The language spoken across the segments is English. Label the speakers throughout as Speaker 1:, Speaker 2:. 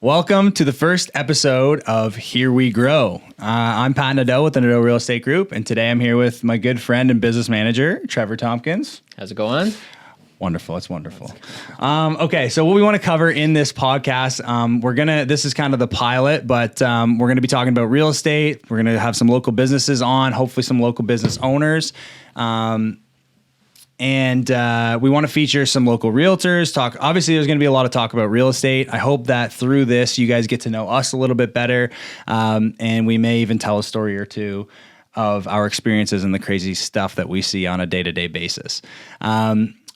Speaker 1: Welcome to the first episode of Here We Grow. I'm Pat Nadeau with the Nadeau Real Estate Group, and today I'm here with my good friend and business manager, Trevor Tompkins.
Speaker 2: How's it going?
Speaker 1: Wonderful. It's wonderful. Okay, so what we want to cover in this podcast, this is kind of the pilot, but we're going to be talking about real estate. We're going to have some local businesses on, hopefully some local business owners. And we want to feature some local realtors. Obviously, there's going to be a lot of talk about real estate. I hope that through this, you guys get to know us a little bit better. And we may even tell a story or two of our experiences and the crazy stuff that we see on a day-to-day basis.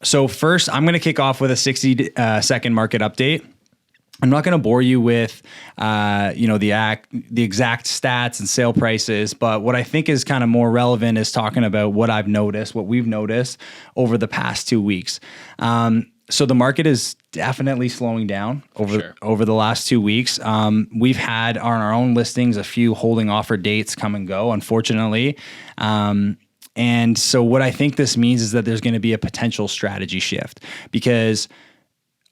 Speaker 1: So first, I'm going to kick off with a 60-second market update. I'm not going to bore you with, the exact stats and sale prices, but what I think is kind of more relevant is talking about what we've noticed over the past 2 weeks. So the market is definitely slowing down over the last 2 weeks. We've had on our own listings a few holding offer dates come and go, unfortunately. And so what I think this means is that there's going to be a potential strategy shift because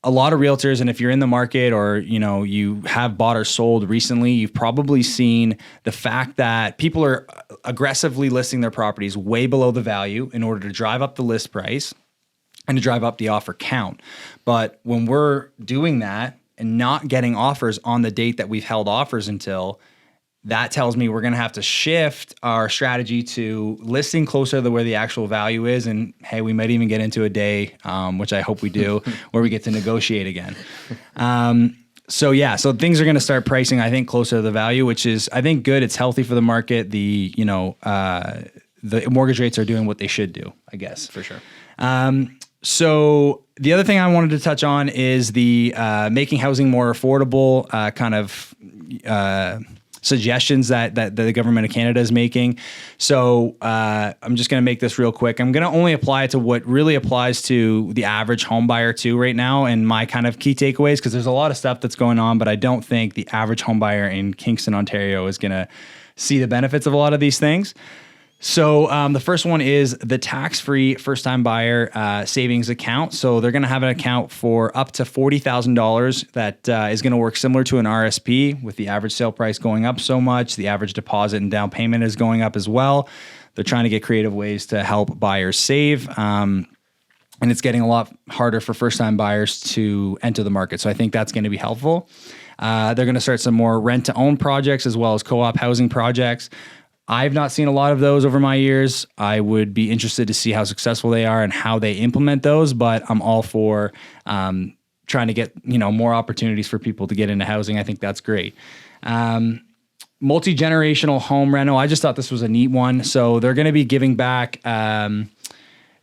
Speaker 1: a lot of realtors, and if you're in the market or, you have bought or sold recently, you've probably seen the fact that people are aggressively listing their properties way below the value in order to drive up the list price and to drive up the offer count. But when we're doing that and not getting offers on the date that we've held offers until, that tells me we're going to have to shift our strategy to listing closer to where the actual value is. And hey, we might even get into a day, which I hope we do, where we get to negotiate again. So things are going to start pricing, I think, closer to the value, which is, I think, good. It's healthy for the market. The mortgage rates are doing what they should do, I guess.
Speaker 2: For sure.
Speaker 1: So the other thing I wanted to touch on is the making housing more affordable suggestions that the government of Canada is making. So I'm just going to make this real quick. I'm going to only apply it to what really applies to the average home buyer too right now, and my kind of key takeaways, because there's a lot of stuff that's going on, but I don't think the average home buyer in Kingston, Ontario is going to see the benefits of a lot of these things. So the first one is the tax-free first-time buyer savings account. So they're going to have an account for up to $40,000 that is going to work similar to an RSP, with the average sale price going up so much. The average deposit and down payment is going up as well. They're trying to get creative ways to help buyers save. And it's getting a lot harder for first-time buyers to enter the market. So I think that's going to be helpful. They're going to start some more rent-to-own projects as well as co-op housing projects. I've not seen a lot of those over my years. I would be interested to see how successful they are and how they implement those, but I'm all for trying to get more opportunities for people to get into housing. I think that's great. Multi-generational home rental. I just thought this was a neat one. So they're going to be giving back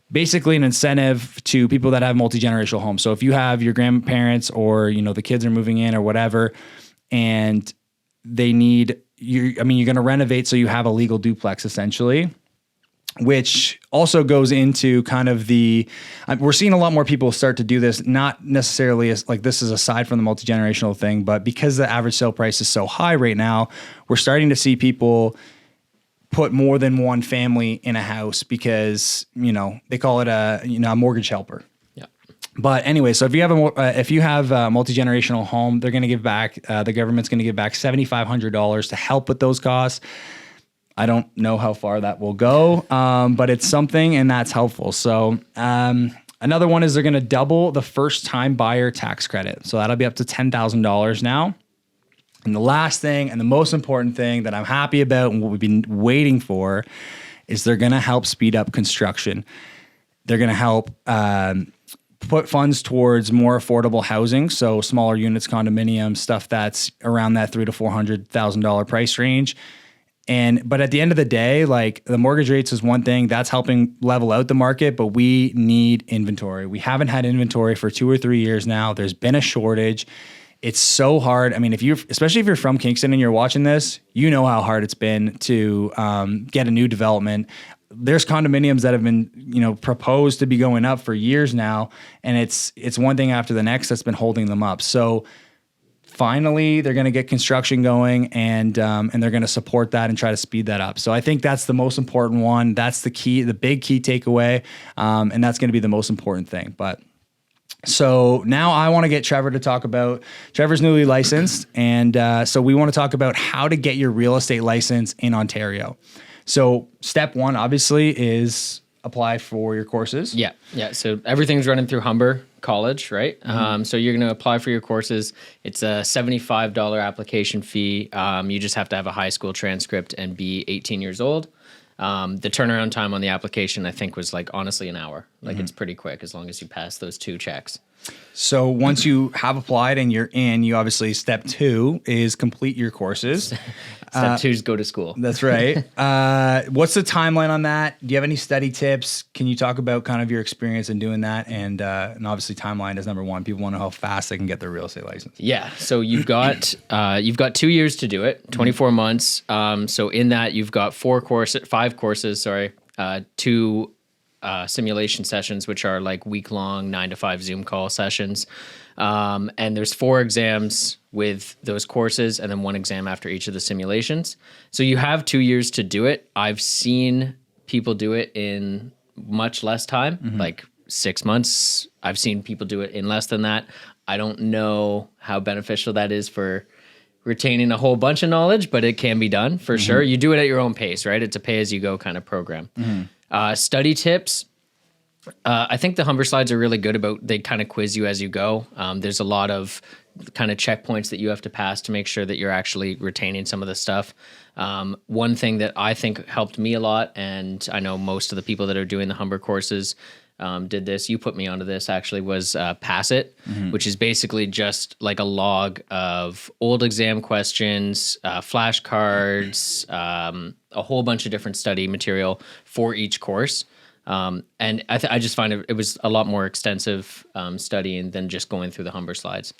Speaker 1: basically an incentive to people that have multi-generational homes. So if you have your grandparents or the kids are moving in or whatever, and they need you're going to renovate so you have a legal duplex essentially, which also goes into kind of we're seeing a lot more people start to do this, not necessarily as like this is aside from the multi-generational thing, but because the average sale price is so high right now, we're starting to see people put more than one family in a house because, they call it a mortgage helper. But anyway, so if you have a multi-generational home, they're going to give back, the government's going to give back $7,500 to help with those costs. I don't know how far that will go, but it's something, and that's helpful. So another one is they're going to double the first-time buyer tax credit. So that'll be up to $10,000 now. And the last thing, and the most important thing that I'm happy about and what we've been waiting for, is they're going to help speed up construction. They're going to help put funds towards more affordable housing, so smaller units, condominiums, stuff that's around that $300,000 to $400,000 price range. But at the end of the day, like the mortgage rates is one thing that's helping level out the market, but we need inventory. We haven't had inventory for 2 or 3 years now. There's been a shortage. It's so hard. I mean, especially if you're from Kingston and you're watching this, you know how hard it's been to get a new development. There's condominiums that have been, proposed to be going up for years now, and it's one thing after the next that's been holding them up. So finally, they're going to get construction going, and they're going to support that and try to speed that up. So I think that's the most important one. That's the big key takeaway, and that's going to be the most important thing. But So now I want to get Trevor to talk about, Trevor's newly licensed. And so we want to talk about how to get your real estate license in Ontario. So step one, obviously, is apply for your courses.
Speaker 2: Yeah. So everything's running through Humber College, right? So you're going to apply for your courses. It's a $75 application fee. You just have to have a high school transcript and be 18 years old. The turnaround time on the application, I think, was like honestly an hour. Like it's pretty quick as long as you pass those 2 checks.
Speaker 1: So once you have applied and you're in, you obviously step 2 is complete your courses.
Speaker 2: Step 2 is go to school.
Speaker 1: That's right. What's the timeline on that? Do you have any study tips? Can you talk about kind of your experience in doing that? And obviously timeline is number one. People want to know how fast they can get their real estate license.
Speaker 2: Yeah. So you've got 2 years to do it, 24 months. So in that you've got 5 courses, 2 simulation sessions, which are like week-long 9 to 5 Zoom call sessions. And there's 4 exams with those courses and then 1 exam after each of the simulations. So you have 2 years to do it. I've seen people do it in much less time, like 6 months. I've seen people do it in less than that. I don't know how beneficial that is for retaining a whole bunch of knowledge, but it can be done for sure. You do it at your own pace, right? It's a pay-as-you-go kind of program. Study tips. I think the Humber slides are really good about, they kind of quiz you as you go. There's a lot of kind of checkpoints that you have to pass to make sure that you're actually retaining some of the stuff. One thing that I think helped me a lot, and I know most of the people that are doing the Humber courses did this, you put me onto this actually, was Pass It, which is basically just like a log of old exam questions, flashcards, a whole bunch of different study material for each course. And I just find it was a lot more extensive studying than just going through the Humber slides.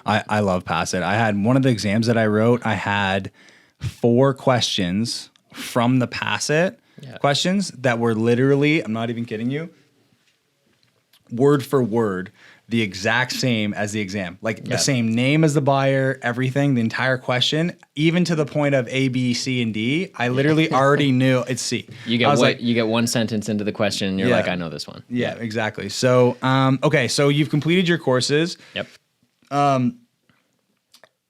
Speaker 1: I love Pass It. I had one of the exams that I wrote, I had 4 questions from the Pass It questions that were literally, I'm not even kidding you, word for word, the exact same as the exam. Like the same name as the buyer, everything, the entire question, even to the point of A, B, C, and D. I literally already knew it's C.
Speaker 2: You get one sentence into the question and you're like, I know this one.
Speaker 1: Yeah, exactly. So, okay, so you've completed your courses.
Speaker 2: Yep.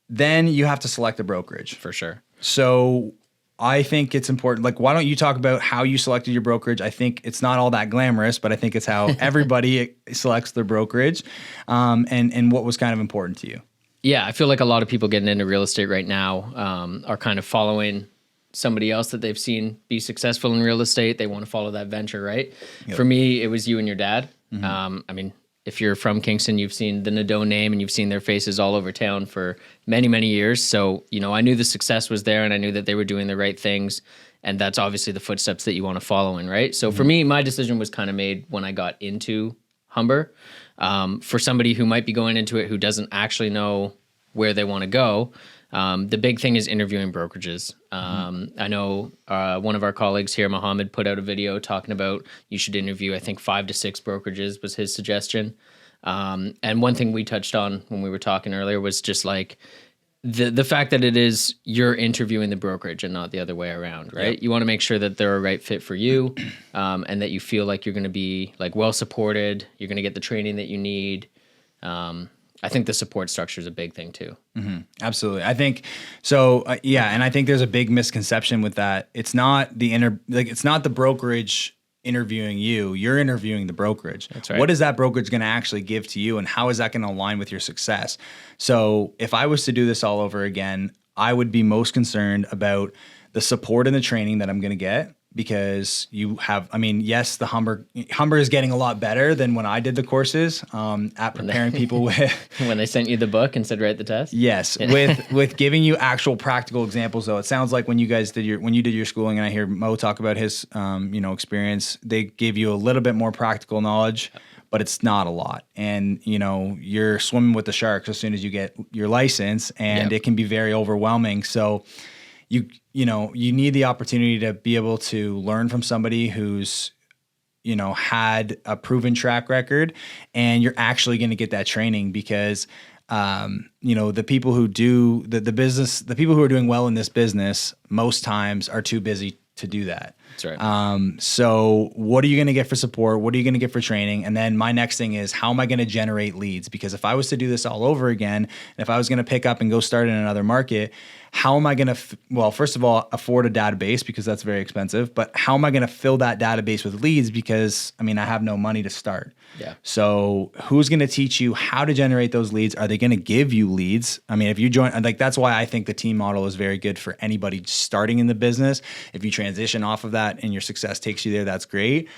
Speaker 1: Then you have to select a brokerage.
Speaker 2: For sure.
Speaker 1: So I think it's important. Like, why don't you talk about how you selected your brokerage? I think it's not all that glamorous, but I think it's how everybody selects their brokerage, and what was kind of important to you.
Speaker 2: Yeah, I feel like a lot of people getting into real estate right now are kind of following somebody else that they've seen be successful in real estate. They want to follow that venture, right? Yep. For me, it was you and your dad. I mean, if you're from Kingston, you've seen the Nadeau name and you've seen their faces all over town for many, many years. So, I knew the success was there and I knew that they were doing the right things. And that's obviously the footsteps that you want to follow in, right? So for me, my decision was kind of made when I got into Humber. For somebody who might be going into it who doesn't actually know where they want to go, the big thing is interviewing brokerages. I know one of our colleagues here, Muhammad, put out a video talking about you should interview, I think 5 to 6 brokerages was his suggestion. And one thing we touched on when we were talking earlier was just like the fact that it is you're interviewing the brokerage and not the other way around, right? Yep. You want to make sure that they're a right fit for you, and that you feel like you're going to be like well supported. You're going to get the training that you need. I think the support structure is a big thing too. Absolutely.
Speaker 1: I think so. And I think there's a big misconception with that. It's not it's not the brokerage interviewing you. You're interviewing the brokerage.
Speaker 2: That's right.
Speaker 1: What is that brokerage going to actually give to you, and how is that going to align with your success? So if I was to do this all over again, I would be most concerned about the support and the training that I'm going to get. Because yes, the Humber is getting a lot better than when I did the courses at preparing people with.
Speaker 2: When they sent you the book and said write the test.
Speaker 1: Yes, with giving you actual practical examples. Though it sounds like when you did your schooling, and I hear Mo talk about his experience, they gave you a little bit more practical knowledge, but it's not a lot. And you're swimming with the sharks as soon as you get your license, and it can be very overwhelming. So you need the opportunity to be able to learn from somebody who's, had a proven track record, and you're actually going to get that training because, the people who do the business, the people who are doing well in this business most times are too busy to do that.
Speaker 2: That's right.
Speaker 1: So what are you going to get for support? What are you going to get for training? And then my next thing is, how am I going to generate leads? Because if I was to do this all over again, and if I was going to pick up and go start in another market, how am I going to, well, first of all, afford a database, because that's very expensive, but how am I going to fill that database with leads? Because I mean, I have no money to start.
Speaker 2: Yeah.
Speaker 1: So who's going to teach you how to generate those leads? Are they going to give you leads? I mean, if you join, like, that's why I think the team model is very good for anybody starting in the business. If you transition off of that and your success takes you there, that's great.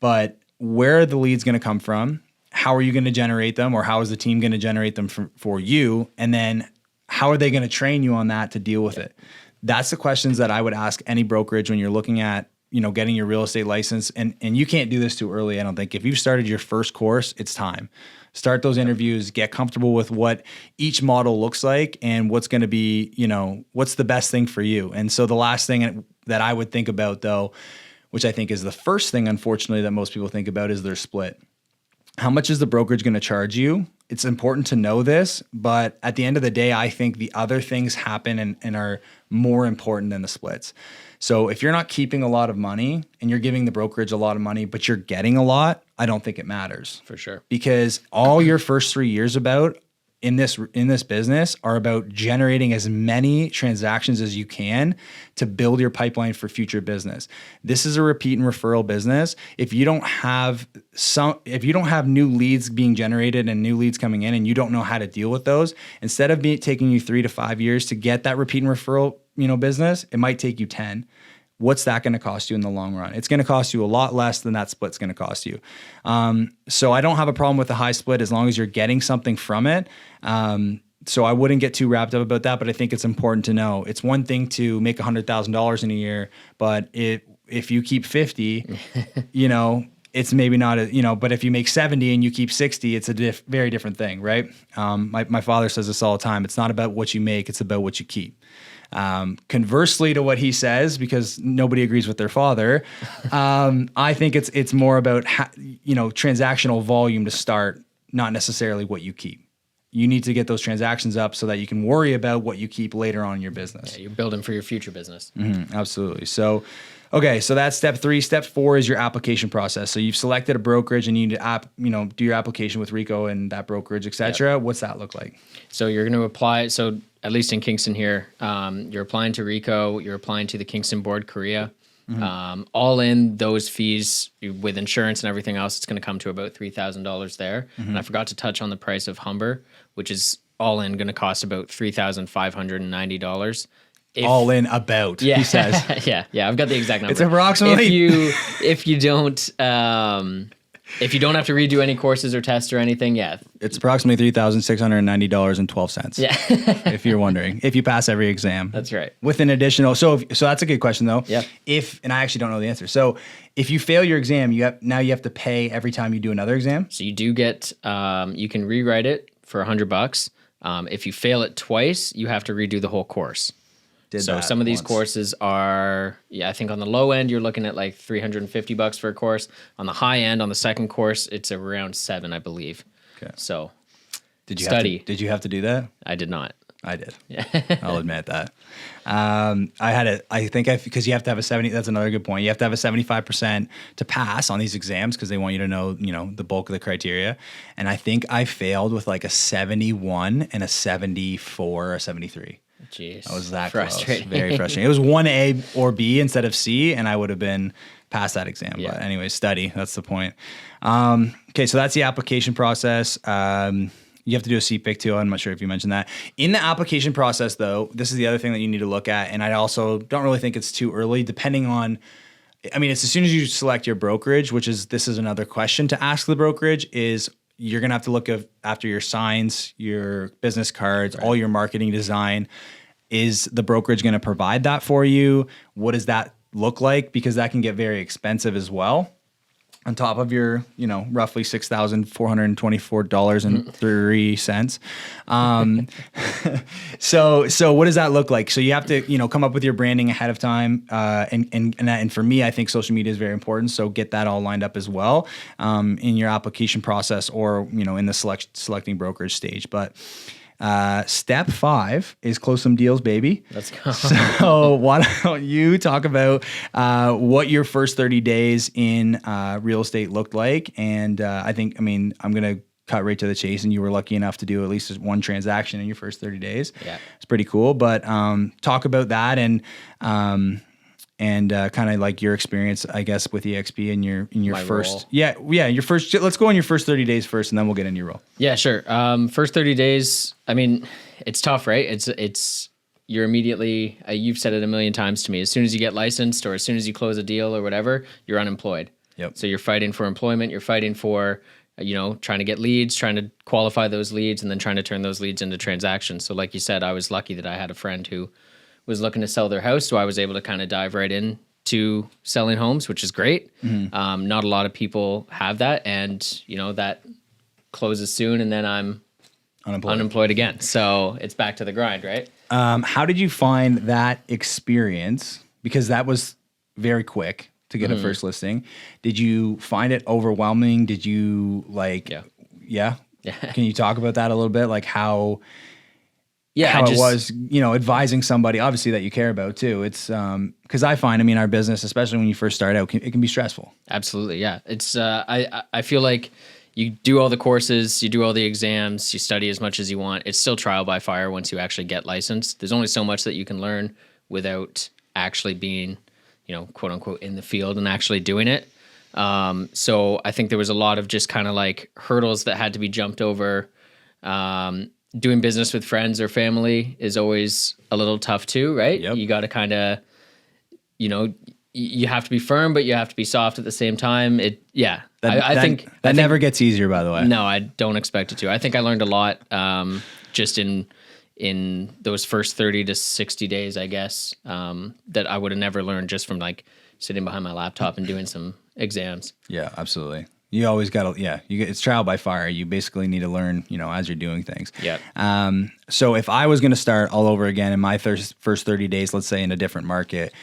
Speaker 1: But where are the leads going to come from? How are you going to generate them? Or how is the team going to generate them for you? And then how are they going to train you on that to deal with it? That's the questions that I would ask any brokerage when you're looking at, getting your real estate license. And you can't do this too early, I don't think. If you've started your first course, it's time. Start those interviews, get comfortable with what each model looks like and what's going to be, what's the best thing for you. And so the last thing that I would think about, though, which I think is the first thing, unfortunately, that most people think about, is their split. How much is the brokerage going to charge you? It's important to know this, but at the end of the day, I think the other things happen and are more important than the splits. So if you're not keeping a lot of money and you're giving the brokerage a lot of money, but you're getting a lot, I don't think it matters.
Speaker 2: For sure.
Speaker 1: Because all your first 3 years in this business are about generating as many transactions as you can to build your pipeline for future business. This is a repeat and referral business. If you don't have new leads being generated and new leads coming in, and you don't know how to deal with those, instead of taking you 3 to 5 years to get that repeat and referral, business, it might take you 10. What's that going to cost you in the long run? It's going to cost you a lot less than that split's going to cost you. So I don't have a problem with the high split as long as you're getting something from it. So I wouldn't get too wrapped up about that, but I think it's important to know. It's one thing to make $100,000 in a year, but if you keep 50, it's maybe not but if you make 70 and you keep 60, it's a very different thing, right? My father says this all the time. It's not about what you make, it's about what you keep. Conversely to what he says, because nobody agrees with their father, I think it's more about transactional volume to start, not necessarily what you keep. You need to get those transactions up so that you can worry about what you keep later on in your business.
Speaker 2: Yeah, you're building for your future business.
Speaker 1: Mm-hmm, absolutely. So, okay, so that's step 3. Step 4 is your application process. So you've selected a brokerage and you need to do your application with Rico and that brokerage, et cetera. Yep. What's that look like?
Speaker 2: So you're going to apply. So at least in Kingston here, you're applying to Rico, you're applying to the Kingston Board Korea. Mm-hmm. All in those fees with insurance and everything else, it's going to come to about $3,000 there. Mm-hmm. And I forgot to touch on the price of Humber, which is all in going to cost about $3,590.
Speaker 1: All in about, he says.
Speaker 2: yeah. I've got the exact number.
Speaker 1: It's approximately.
Speaker 2: If you don't have to redo any courses or tests or anything,
Speaker 1: it's approximately $3,690.12.
Speaker 2: Yeah,
Speaker 1: if you're wondering, if you pass every exam,
Speaker 2: that's right.
Speaker 1: With an additional, so that's a good question though.
Speaker 2: Yeah.
Speaker 1: And I actually don't know the answer. So if you fail your exam, you have to pay every time you do another exam.
Speaker 2: So you do get, you can rewrite it for $100. If you fail it twice, you have to redo the whole course. So some of these courses are, I think on the low end, you're looking at like $350 for a course. On the high end, on the second course, it's around $7, I believe. Okay. So
Speaker 1: did you have to do that?
Speaker 2: I did not.
Speaker 1: I did. Yeah. I'll admit that. Because you have to have a 70, that's another good point. You have to have a 75% to pass on these exams because they want you to know, the bulk of the criteria. And I think I failed with like a 71 and a 74 or 73.
Speaker 2: Jeez.
Speaker 1: I was that frustrating. Close. Very frustrating. It was 1A or B instead of C, and I would have been past that exam. Yeah. But anyway, study. That's the point. Okay, so that's the application process. You have to do a CPIC too. I'm not sure if you mentioned that. In the application process, though, this is the other thing that you need to look at, and I also don't really think it's too early, depending on, it's as soon as you select your brokerage, this is another question to ask the brokerage, is you're going to have to look after your signs, your business cards, all your marketing design. Is the brokerage going to provide that for you? What does that look like? Because that can get very expensive as well. On top of your, roughly $6,424.03. So what does that look like? So you have to, come up with your branding ahead of time. And for me, I think social media is very important. So get that all lined up as well, in your application process or, in the selecting brokerage stage. But, Step 5 is close some deals, baby.
Speaker 2: Let's go.
Speaker 1: So why don't you talk about what your first 30 days in real estate looked like? And I'm going to cut right to the chase, and you were lucky enough to do at least one transaction in your first 30 days.
Speaker 2: Yeah.
Speaker 1: It's pretty cool. But talk about that and kind of like your experience, I guess, with EXP and your
Speaker 2: My
Speaker 1: first,
Speaker 2: role.
Speaker 1: your first. Let's go on your first 30 days first, and then we'll get into your role.
Speaker 2: Yeah, sure. First 30 days, I mean, it's tough, right? It's you're immediately, you've said it a million times to me, as soon as you get licensed or as soon as you close a deal or whatever, you're unemployed.
Speaker 1: Yep.
Speaker 2: So you're fighting for employment, you're fighting for, trying to get leads, trying to qualify those leads, and then trying to turn those leads into transactions. So like you said, I was lucky that I had a friend who was looking to sell their house, so I was able to kind of dive right in to selling homes, which is great.
Speaker 1: Mm-hmm.
Speaker 2: Not a lot of people have that, and that closes soon, and then I'm unemployed again. So it's back to the grind, right?
Speaker 1: How did you find that experience? Because that was very quick to get a first listing. Did you find it overwhelming? Did you Yeah. Can you talk about that a little bit? Like how it was, advising somebody obviously that you care about too. It's because I find, our business, especially when you first start out, it can be stressful.
Speaker 2: Absolutely. Yeah. It's, I feel like you do all the courses, you do all the exams, you study as much as you want. It's still trial by fire once you actually get licensed. There's only so much that you can learn without actually being, quote unquote, in the field and actually doing it. So I think there was a lot of just kind of like hurdles that had to be jumped over. Doing business with friends or family is always a little tough too, right?
Speaker 1: Yep.
Speaker 2: You got to kind of, you have to be firm, but you have to be soft at the same time. I think
Speaker 1: that never gets easier, by the way.
Speaker 2: No, I don't expect it to. I think I learned a lot just in those first 30 to 60 days, I guess, that I would have never learned just from like sitting behind my laptop and doing some exams.
Speaker 1: Yeah, absolutely. You always got to, it's trial by fire. You basically need to learn, as you're doing things.
Speaker 2: Yeah.
Speaker 1: So if I was going to start all over again in my first 30 days, let's say in a different market,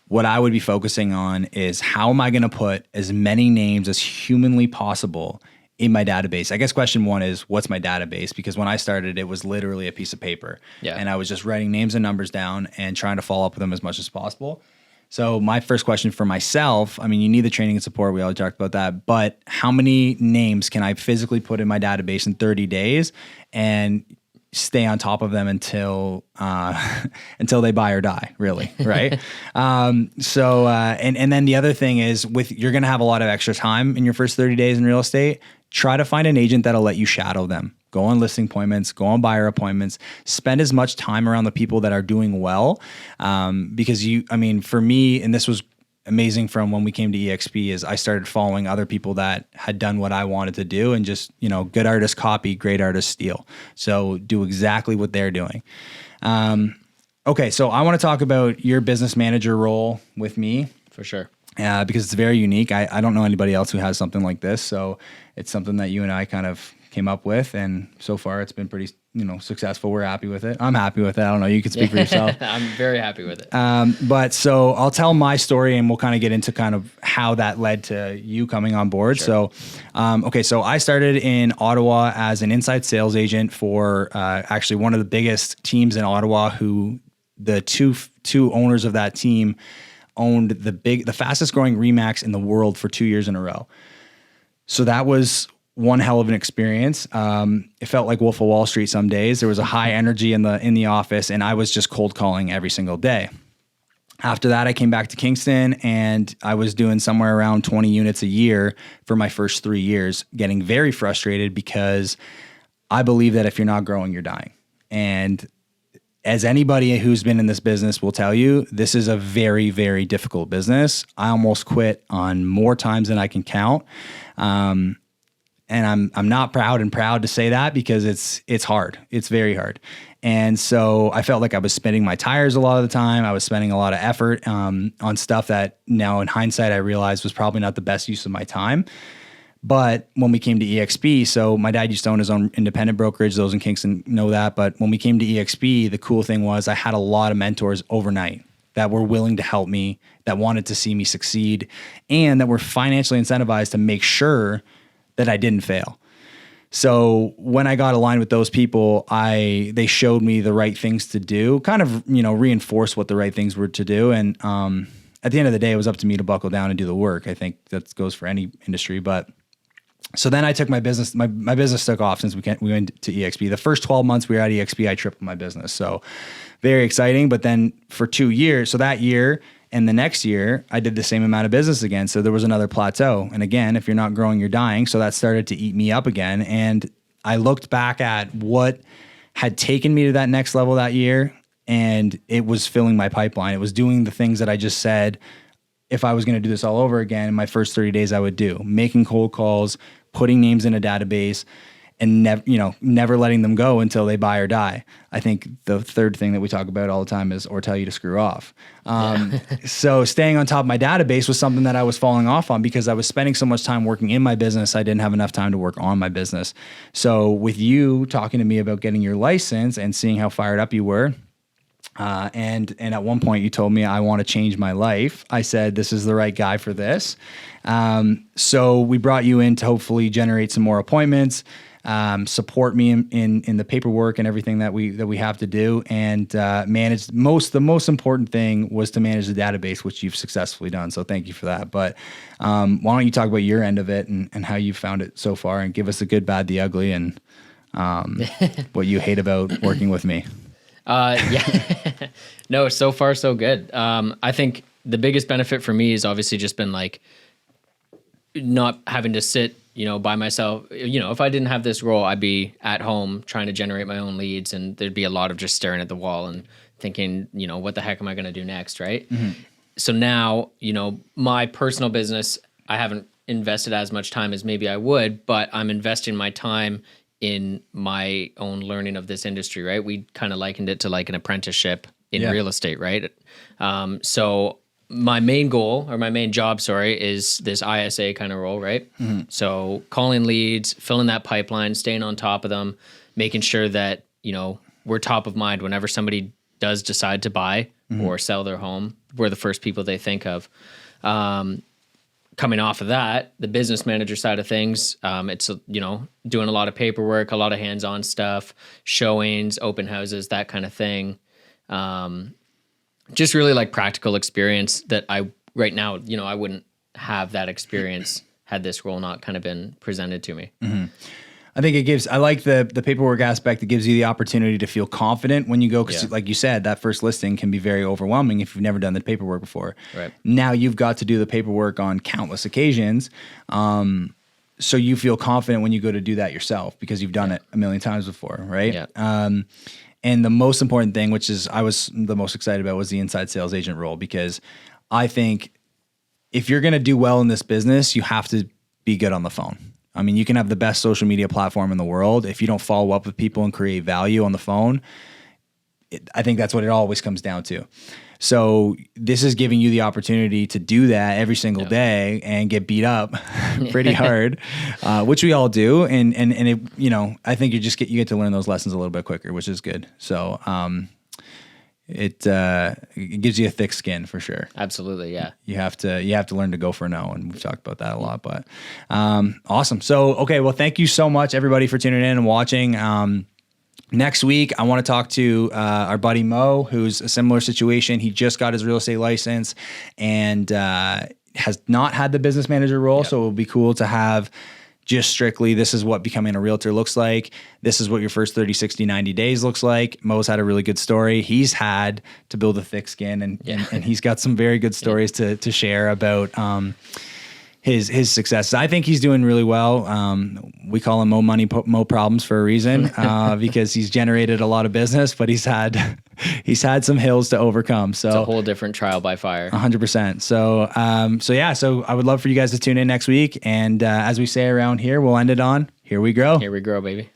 Speaker 1: what I would be focusing on is how am I going to put as many names as humanly possible in my database? I guess question one is, what's my database? Because when I started, it was literally a piece of paper.
Speaker 2: Yeah.
Speaker 1: And I was just writing names and numbers down and trying to follow up with them as much as possible. So my first question for myself, you need the training and support. We already talked about that. But how many names can I physically put in my database in 30 days and stay on top of them until they buy or die, really, right? And then the other thing is, you're going to have a lot of extra time in your first 30 days in real estate. Try to find an agent that'll let you shadow them. Go on listing appointments, go on buyer appointments, spend as much time around the people that are doing well. Because for me, and this was amazing from when we came to EXP, is I started following other people that had done what I wanted to do, and just, good artists copy, great artists steal. So do exactly what they're doing. Okay. So I want to talk about your business manager role with me.
Speaker 2: For sure.
Speaker 1: Because it's very unique. I don't know anybody else who has something like this. So it's something that you and I kind of came up with, and so far it's been pretty, successful. We're happy with it. I'm happy with it. I don't know. You can speak for yourself.
Speaker 2: I'm very happy with it.
Speaker 1: But so I'll tell my story, and we'll kind of get into kind of how that led to you coming on board.
Speaker 2: Sure.
Speaker 1: So, so I started in Ottawa as an inside sales agent for actually one of the biggest teams in Ottawa, who the two owners of that team owned the fastest growing RE/MAX in the world for 2 years in a row. So that was one hell of an experience. It felt like Wolf of Wall Street some days. There was a high energy in the office, and I was just cold calling every single day. After that, I came back to Kingston, and I was doing somewhere around 20 units a year for my first 3 years, getting very frustrated because I believe that if you're not growing, you're dying. And as anybody who's been in this business will tell you, this is a very, very difficult business. I almost quit on more times than I can count. And I'm not proud to say that, because it's hard. It's very hard. And so I felt like I was spinning my tires a lot of the time. I was spending a lot of effort on stuff that now in hindsight I realized was probably not the best use of my time. But when we came to EXP, so my dad used to own his own independent brokerage. Those in Kingston know that. But when we came to EXP, the cool thing was I had a lot of mentors overnight that were willing to help me, that wanted to see me succeed, and that were financially incentivized to make sure that I didn't fail. So when I got aligned with those people, they showed me the right things to do, kind of, reinforced what the right things were to do. And at the end of the day, it was up to me to buckle down and do the work. I think that goes for any industry. But so then I took my business, my business took off since we went to EXP. The first 12 months we were at EXP, I tripled my business. So very exciting. But then for 2 years, so that year and the next year, I did the same amount of business again. So there was another plateau. And again, if you're not growing, you're dying. So that started to eat me up again. And I looked back at what had taken me to that next level that year, and it was filling my pipeline. It was doing the things that I just said, if I was going to do this all over again in my first 30 days, I would do. Making cold calls, putting names in a database, and never letting them go until they buy or die. I think the third thing that we talk about all the time is, or tell you to screw off. So staying on top of my database was something that I was falling off on because I was spending so much time working in my business. I didn't have enough time to work on my business. So with you talking to me about getting your license and seeing how fired up you were, and at one point you told me, I want to change my life. I said, this is the right guy for this. So we brought you in to hopefully generate some more appointments, support me in the paperwork and everything that we have to do, and manage the most important thing was to manage the database, which you've successfully done. So thank you for that. But why don't you talk about your end of it and how you found it so far, and give us the good, bad, the ugly, and what you hate about working with me.
Speaker 2: Yeah. No, so far so good. I think the biggest benefit for me has obviously just been like not having to sit, by myself. If I didn't have this role, I'd be at home trying to generate my own leads, and there'd be a lot of just staring at the wall and thinking, what the heck am I going to do next, right? Mm-hmm. So now, my personal business, I haven't invested as much time as maybe I would, but I'm investing my time in my own learning of this industry, right? We kind of likened it to like an apprenticeship in real estate, right? So my main goal, or my main job, is this ISA kind of role, right? Mm-hmm. So calling leads, filling that pipeline, staying on top of them, making sure that, we're top of mind whenever somebody does decide to buy or sell their home. We're the first people they think of. Coming off of that, the business manager side of things, it's, doing a lot of paperwork, a lot of hands-on stuff, showings, open houses, that kind of thing. Just really like practical experience that right now, I wouldn't have that experience had this role not kind of been presented to me. Mm-hmm.
Speaker 1: I think I like the paperwork aspect. It gives you the opportunity to feel confident when you go, because like you said, that first listing can be very overwhelming if you've never done the paperwork before. Right. Now you've got to do the paperwork on countless occasions. So you feel confident when you go to do that yourself because you've done it a million times before, right? Yeah. And the most important thing, which is I was the most excited about, was the inside sales agent role, because I think if you're going to do well in this business, you have to be good on the phone. I mean, you can have the best social media platform in the world. If you don't follow up with people and create value on the phone, I think that's what it always comes down to. So this is giving you the opportunity to do that every single day and get beat up pretty hard, which we all do. And it, I think you get to learn those lessons a little bit quicker, which is good. So, it gives you a thick skin for sure.
Speaker 2: Absolutely. Yeah.
Speaker 1: You have to learn to go for no. And we've talked about that a lot, but, awesome. So, okay. Well, thank you so much everybody for tuning in and watching. Next week, I want to talk to our buddy Mo, who's a similar situation. He just got his real estate license and has not had the business manager role. Yep. So it will be cool to have just strictly, this is what becoming a realtor looks like. This is what your first 30, 60, 90 days looks like. Mo's had a really good story. He's had to build a thick skin, and he's got some very good stories to share about his success. I think he's doing really well. We call him Mo Money, Mo Problems for a reason, because he's generated a lot of business, but he's had some hills to overcome. So
Speaker 2: it's a whole different trial by fire.
Speaker 1: 100%. So I would love for you guys to tune in next week. And as we say around here, we'll end it on, here we grow.
Speaker 2: Here we grow, baby.